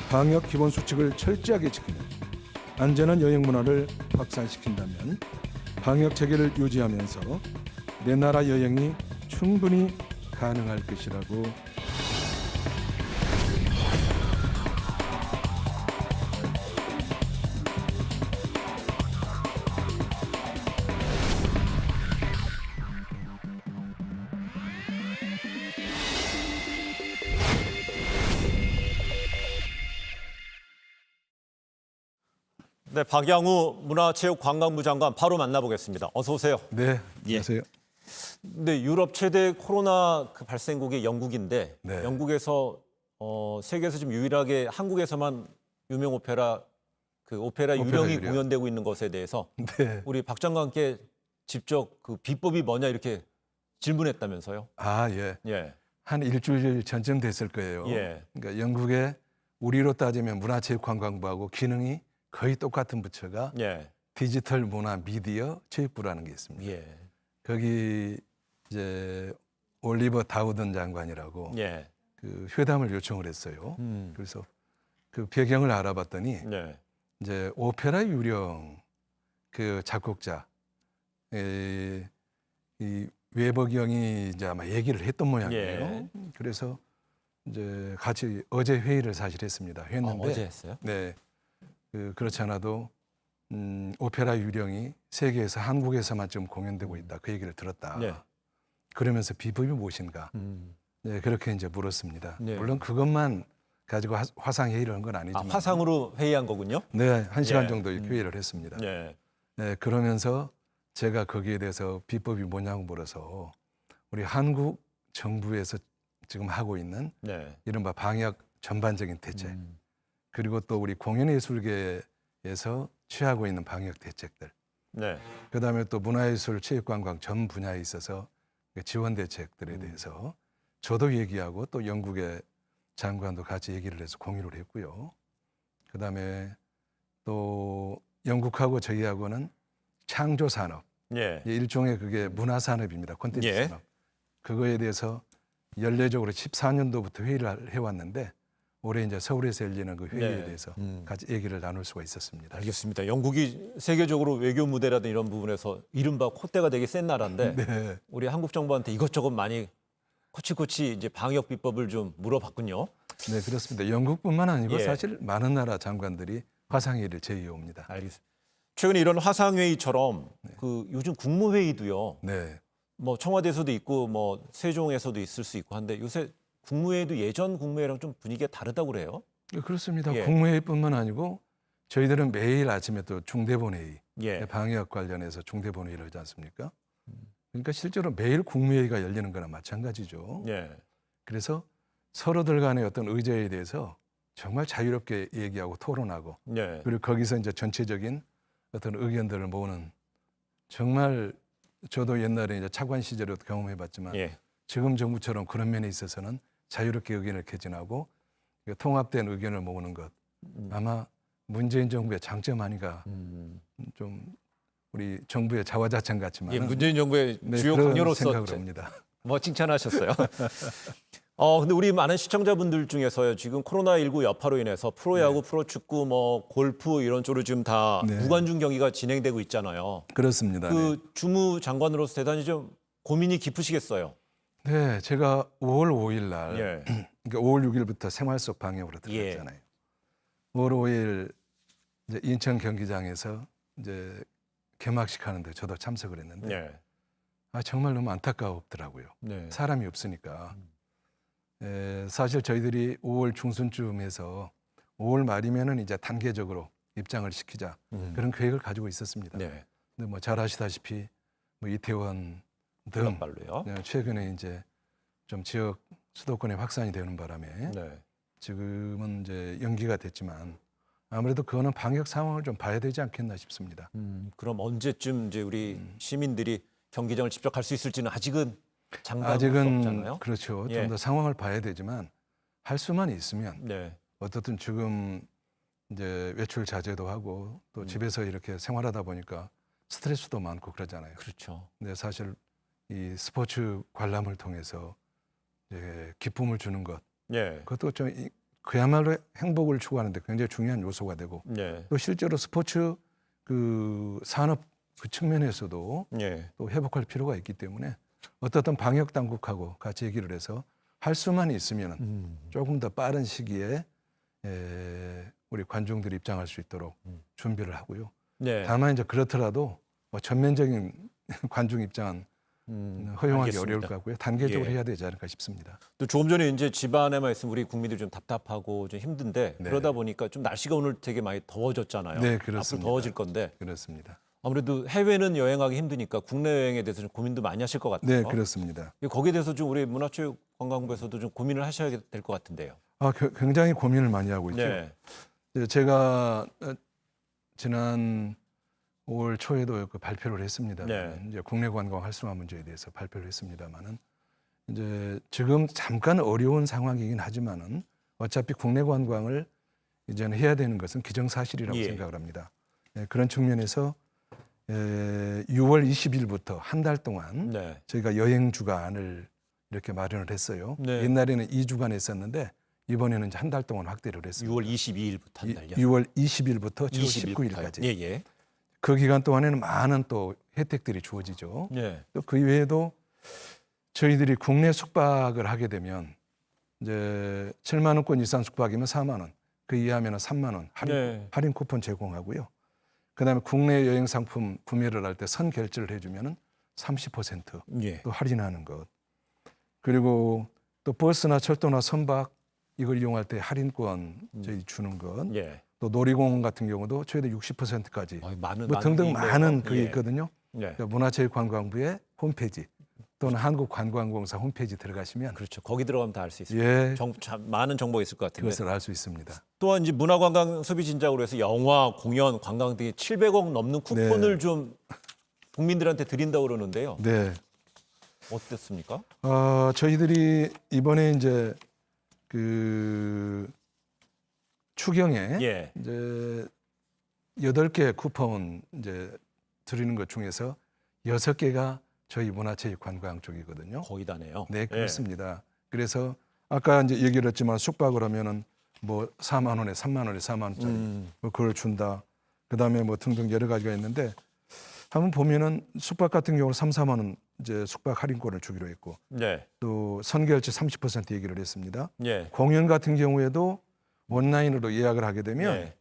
방역 기본 수칙을 철저하게 지키는 안전한 여행 문화를 확산시킨다면 방역 체계를 유지하면서 내 나라 여행이 충분히 가능할 것이라고. 네, 박양우 문화체육관광부 장관 바로 만나보겠습니다. 어서 오세요. 네, 예. 안녕하세요. 네, 유럽 최대 코로나 발생국이 영국인데 네. 영국에서 세계에서 좀 유일하게 한국에서만 유명 오페라 오페라 유령이 유령. 공연되고 있는 것에 대해서 네. 우리 박 장관께 직접 그 비법이 뭐냐 이렇게 질문했다면서요? 아, 예. 예, 한 일주일 전쯤 됐을 거예요. 예. 그러니까 영국에 우리로 따지면 문화체육관광부하고 기능이 거의 똑같은 부처가 예, 디지털 문화 미디어 체육부라는 게 있습니다. 예, 거기 이제 올리버 다우든 장관이라고 예, 그 회담을 요청을 했어요. 음. 그래서 그 배경을 알아봤더니 네, 이제 오페라 유령 그 작곡자 이 웨버경이 이제 아마 얘기를 했던 모양이에요. 예. 그래서 이제 같이 어제 회의를 사실 했습니다. 했는데 어제 했어요? 네. 그렇지 않아도 오페라 유령이 세계에서 한국에서만 좀 공연되고 있다. 그 얘기를 들었다. 네. 그러면서 비법이 무엇인가? 음. 네, 그렇게 이제 물었습니다. 네. 물론 그것만 가지고 화상 회의를 한 건 아, 아니지만 화상으로 회의한 거군요? 네, 1시간 예. 정도 회의를 했습니다. 네. 네, 그러면서 제가 거기에 대해서 비법이 뭐냐고 물어서 우리 한국 정부에서 지금 하고 있는 네. 이른바 방역 전반적인 대책 그리고 또 우리 공연예술계에서 취하고 있는 방역 대책들 네. 그다음에 또 문화예술 체육관광 전 분야에 있어서 지원 대책들에 대해서 저도 얘기하고 또 영국의 장관도 같이 얘기를 해서 공유를 했고요. 그다음에 또 영국하고 저희하고는 창조 산업, 예. 일종의 그게 문화 산업입니다. 콘텐츠 예. 산업. 그거에 대해서 연례적으로 14년도부터 회의를 해왔는데 올해 이제 서울에서 열리는 그 회의에 네. 대해서 같이 얘기를 나눌 수가 있었습니다. 알겠습니다. 영국이 세계적으로 외교 무대라든 이런 부분에서 이른바 콧대가 되게 센 나라인데 네. 우리 한국 정부한테 이것저것 많이 코치코치 이제 방역 비법을 좀 물어봤군요. 네, 그렇습니다. 영국뿐만 아니고 예. 사실 많은 나라 장관들이 화상회의를 제의해 옵니다. 알겠습니다. 최근에 이런 화상회의처럼 그 요즘 국무회의도요. 네. 뭐 청와대에서도 있고 뭐 세종에서도 있을 수 있고 한데 요새 국무회의도 예전 국무회의랑 좀 분위기가 다르다고 그래요. 그렇습니다. 예. 국무회의뿐만 아니고 저희들은 매일 아침에 또 중대본회의, 예. 방역 관련해서 중대본회의를 하지 않습니까? 그러니까 실제로 매일 국무회의가 열리는 거나 마찬가지죠. 예. 그래서 서로들 간의 어떤 의제에 대해서 정말 자유롭게 얘기하고 토론하고 예. 그리고 거기서 이제 전체적인 어떤 의견들을 모으는 정말 저도 옛날에 이제 차관 시절에 경험해봤지만 예. 지금 정부처럼 그런 면에 있어서는 자유롭게 의견을 개진하고 통합된 의견을 모으는 것 아마 문재인 정부의 장점 아니가 좀 우리 정부의 자화자찬 같지만 예, 문재인 정부의 주요 그런 강요로서 생각을 합니다. 뭐 칭찬하셨어요. 근데 우리 많은 시청자분들 중에서요, 지금 코로나19 여파로 인해서 프로야구, 프로축구, 뭐 골프 이런 쪽으로 지금 다 네. 무관중 경기가 진행되고 있잖아요. 그렇습니다. 그 주무 장관으로서 대단히 좀 고민이 깊으시겠어요. 네, 제가 5월 5일 날 예. 그러니까 5월 6일부터 생활 속 방역으로 들어갔잖아요. 5월 5일 이제 인천 경기장에서 이제 개막식 하는데 저도 참석을 했는데 네. 정말 너무 안타깝더라고요. 네. 사람이 없으니까. 사실 저희들이 5월 중순쯤 해서 5월 말이면은 이제 단계적으로 입장을 시키자 그런 계획을 가지고 있었습니다. 네. 근데 뭐 잘 아시다시피 뭐 이태원 등 발로요. 최근에 이제 좀 지역 수도권에 확산이 되는 바람에 네. 지금은 이제 연기가 됐지만 아무래도 그거는 방역 상황을 좀 봐야 되지 않겠나 싶습니다. 그럼 언제쯤 이제 우리 시민들이 경기장을 직접 갈 수 있을지는 아직은 장담할 수 아직은 없잖아요. 그렇죠. 예. 좀 더 상황을 봐야 되지만 할 수만 있으면 네. 어떻든 지금 이제 외출 자제도 하고 또 집에서 이렇게 생활하다 보니까 스트레스도 많고 그러잖아요. 그렇죠. 근데 사실 이 스포츠 관람을 통해서 이제 기쁨을 주는 것 예. 그것도 좀 그야말로 행복을 추구하는데 굉장히 중요한 요소가 되고 예. 또 실제로 스포츠 그 산업 그 측면에서도 예. 또 회복할 필요가 있기 때문에 어떻든 방역 당국하고 같이 얘기를 해서 할 수만 있으면 조금 더 빠른 시기에 우리 관중들이 입장할 수 있도록 준비를 하고요. 네. 다만 이제 그렇더라도 뭐 전면적인 관중 입장은 허용하기 알겠습니다. 어려울 것 같고요. 단계적으로 예. 해야 되지 않을까 싶습니다. 또 조금 전에 이제 집안에만 있으면 우리 국민들이 좀 답답하고 좀 힘든데 네. 그러다 보니까 좀 날씨가 오늘 되게 많이 더워졌잖아요. 네, 앞으로 그렇습니다. 더워질 건데 그렇습니다. 아무래도 해외는 여행하기 힘드니까 국내 여행에 대해서 좀 고민도 많이 하실 것 같아요. 네, 그렇습니다. 거기에 대해서 좀 우리 문화체육관광부에서도 좀 고민을 하셔야 될 것 같은데요. 굉장히 고민을 많이 하고 있죠. 네. 제가 지난 5월 초에도 그 발표를 했습니다. 네. 이제 국내 관광 활성화 문제에 대해서 발표를 했습니다만은 이제 지금 잠깐 어려운 상황이긴 하지만은 어차피 국내 관광을 이제는 해야 되는 것은 기정사실이라고 예. 생각을 합니다. 그런 측면에서 6월 20일부터 한 달 동안 네. 저희가 여행 주간을 이렇게 마련을 했어요. 네. 옛날에는 2주간 했었는데 이번에는 한 달 동안 확대를 했습니다. 6월 22일부터 한 달요. 6월 20일부터 7월 20일 부터요. 19일까지. 예, 예. 그 기간 동안에는 많은 또 혜택들이 주어지죠. 예. 또 그 이외에도 저희들이 국내 숙박을 하게 되면 이제 7만 원권 이상 숙박이면 4만 원, 그 이하면은 3만 원 할인 쿠폰 제공하고요. 그다음에 국내 여행 상품 구매를 할 때 선 결제를 해주면은 30% 예. 또 할인하는 것. 그리고 또 버스나 철도나 선박 이걸 이용할 때 할인권 저희 주는 것. 예. 또 놀이공원 같은 경우도 최대 60%까지 많은 뭐 등등 의미가 많은 그게 예. 있거든요. 예. 그러니까 문화체육관광부의 홈페이지 또는 한국관광공사 홈페이지 들어가시면 그렇죠. 거기 들어가면 다 알 수 있습니다. 예, 참 많은 정보가 있을 것 같은데. 그것을 알 수 있습니다. 또한 이제 문화관광 소비 진작으로 해서 영화, 공연, 관광 등의 700억 넘는 쿠폰을 좀 국민들한테 드린다고 그러는데요. 네, 어땠습니까? 저희들이 이번에 이제 그 추경에 예. 이제 8개 쿠폰 이제 드리는 것 중에서 6개가 저희 문화체육관광 쪽이거든요. 거의 다네요. 네, 그렇습니다. 그래서 아까 이제 얘기를 했지만 숙박을 하면은 뭐 4만 원에 3만 원에 4만 원짜리 뭐 그걸 준다. 그다음에 뭐 등등 여러 가지가 있는데 한번 보면은 숙박 같은 경우는 3, 4만 원 이제 숙박 할인권을 주기로 했고 네. 또 선결제 30% 얘기를 했습니다. 예. 공연 같은 경우에도 온라인으로 예약을 하게 되면 예.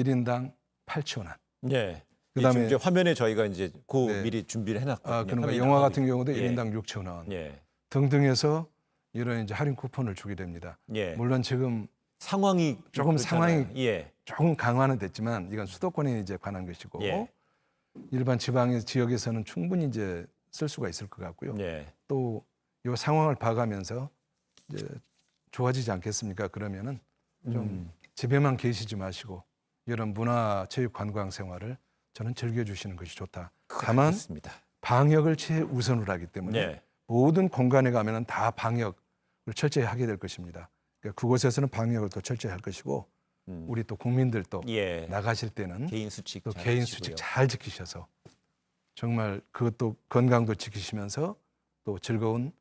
1인당 8천 원. 예. 그다음에 지금 이제 화면에 저희가 이제 네. 미리 준비를 해놨거든요. 그러니까 화면이 영화 나가고 같은 경우도 예. 1인당 6천 원 예. 등등해서 이런 이제 할인 쿠폰을 주게 됩니다. 예. 물론 지금 상황이 조금 그렇잖아요. 상황이 예. 조금 강화는 됐지만 이건 수도권에 이제 관한 것이고 예. 일반 지방의 지역에서는 충분히 이제 쓸 수가 있을 것 같고요. 예. 또 이 상황을 봐가면서 이제 좋아지지 않겠습니까? 그러면은 좀 집에만 계시지 마시고 이런 문화, 체육, 관광 생활을 저는 즐겨주시는 것이 좋다. 다만 그렇습니다. 방역을 최우선으로 하기 때문에 예. 모든 공간에 가면은 다 방역을 철저히 하게 될 것입니다. 그러니까 그곳에서는 방역을 또 철저히 할 것이고 우리 또 국민들도 예. 나가실 때는 개인 수칙 또 잘 개인 지키고요. 수칙 잘 지키셔서 정말 그것도 건강도 지키시면서 또 즐거운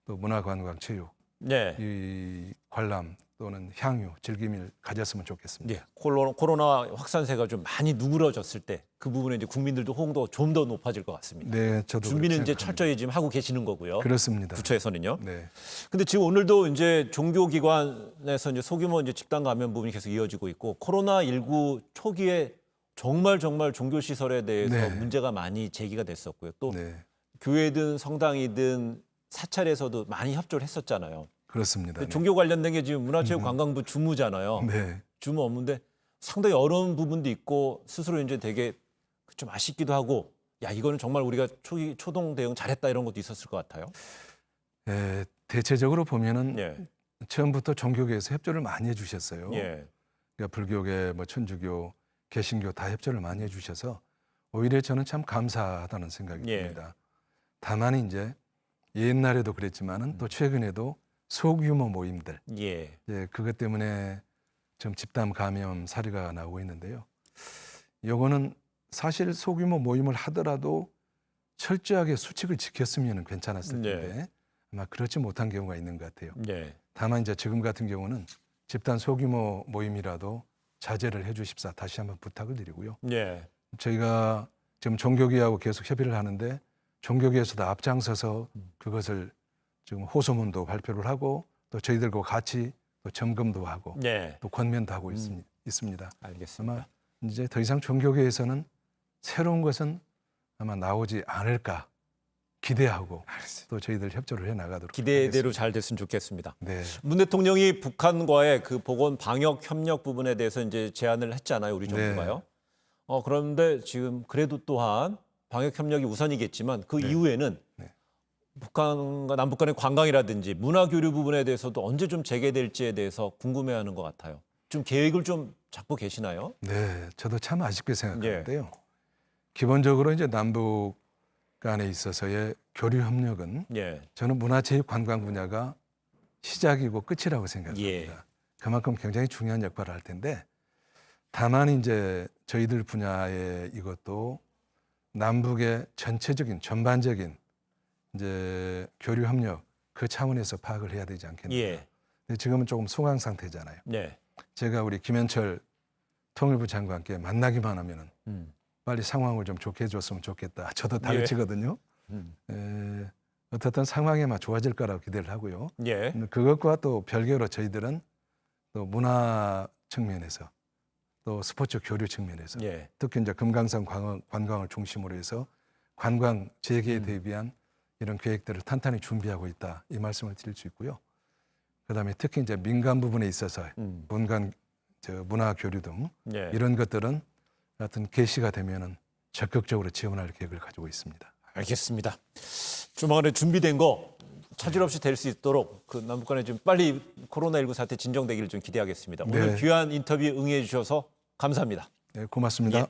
또 문화관광 체육 네. 이 관람 또는 향유 즐김을 가졌으면 좋겠습니다. 예. 코로나 확산세가 좀 많이 누그러졌을 때 그 부분에 이제 국민들도 호응도 좀 더 높아질 것 같습니다. 네, 저도 준비는 그렇게 이제 생각합니다. 철저히 지금 하고 계시는 거고요. 그렇습니다. 부처에서는요. 네, 근데 지금 오늘도 이제 종교기관에서 이제 소규모 이제 집단 감염 부분이 계속 이어지고 있고 코로나19 초기에 정말 종교 시설에 대해서 네. 문제가 많이 제기가 됐었고요. 또 네, 교회든 성당이든 사찰에서도 많이 협조를 했었잖아요. 그렇습니다. 근데 종교 관련된 게 지금 문화체육관광부 주무잖아요. 네, 주무 업무인데 상당히 어려운 부분도 있고 스스로 이제 되게 좀 아쉽기도 하고 야 이거는 정말 우리가 초동 대응 잘했다 이런 것도 있었을 것 같아요. 네, 대체적으로 보면은 예, 처음부터 종교계에서 협조를 많이 해주셨어요. 예, 그러니까 불교계, 뭐 천주교, 개신교 다 협조를 많이 해주셔서 오히려 저는 참 감사하다는 생각이 예. 듭니다. 다만 이제 옛날에도 그랬지만은 또 최근에도 소규모 모임들, 예, 그것 때문에 좀 집단 감염 사례가 나오고 있는데요. 요거는 사실 소규모 모임을 하더라도 철저하게 수칙을 지켰으면 괜찮았을 네. 텐데 아마 그렇지 못한 경우가 있는 것 같아요. 예, 다만 이제 지금 같은 경우는 집단 소규모 모임이라도 자제를 해주십사 다시 한번 부탁을 드리고요. 예. 저희가 지금 종교계하고 계속 협의를 하는데 종교계에서도 앞장서서 그것을 지금 호소문도 발표를 하고 또 저희들과 같이 또 점검도 하고 예. 또 권면도 하고 있습니다. 알겠습니다. 아마 이제 더 이상 종교계에서는 새로운 것은 아마 나오지 않을까 기대하고 또 저희들 협조를 해 나가도록 기대대로 잘 됐으면 좋겠습니다. 네. 문 대통령이 북한과의 그 보건 방역 협력 부분에 대해서 이제 제안을 했잖아요, 우리 정부가요. 그런데 지금 그래도 또한 방역 협력이 우선이겠지만 그 이후에는 네. 북한과 남북 간의 관광이라든지 문화 교류 부분에 대해서도 언제 좀 재개될지에 대해서 궁금해하는 것 같아요. 좀 계획을 좀 잡고 계시나요? 네, 저도 참 아쉽게 예. 생각하는데요. 기본적으로 이제 남북 간에 있어서의 교류 협력은 예. 저는 문화체육관광 분야가 시작이고 끝이라고 생각합니다. 예. 그만큼 굉장히 중요한 역할을 할 텐데 다만 이제 저희들 분야의 이것도 남북의 전체적인 전반적인 이제 교류 협력 그 차원에서 파악을 해야 되지 않겠나요? 예. 근데 지금은 조금 소강 상태잖아요. 네. 제가 우리 김현철 통일부 장관께 만나기만 하면은 빨리 상황을 좀 좋게 해줬으면 좋겠다. 저도 다그치거든요. 어떻든 상황에만 좋아질 거라고 기대를 하고요. 예. 그것과 또 별개로 저희들은 또 문화 측면에서 또 스포츠 교류 측면에서 예. 특히 이제 금강산 관광을 중심으로 해서 관광 재개에 대비한 이런 계획들을 탄탄히 준비하고 있다. 이 말씀을 드릴 수 있고요. 그다음에 특히 이제 민간 부분에 있어서 문화 교류 등 예. 이런 것들은 하여튼 개시가 되면은 적극적으로 지원할 계획을 가지고 있습니다. 알겠습니다. 조만간에 준비된 거 차질 없이 될 수 있도록 그 남북 간에 좀 빨리 코로나19 사태 진정되기를 좀 기대하겠습니다. 오늘 네. 귀한 인터뷰 응해 주셔서 감사합니다. 네, 고맙습니다. 예.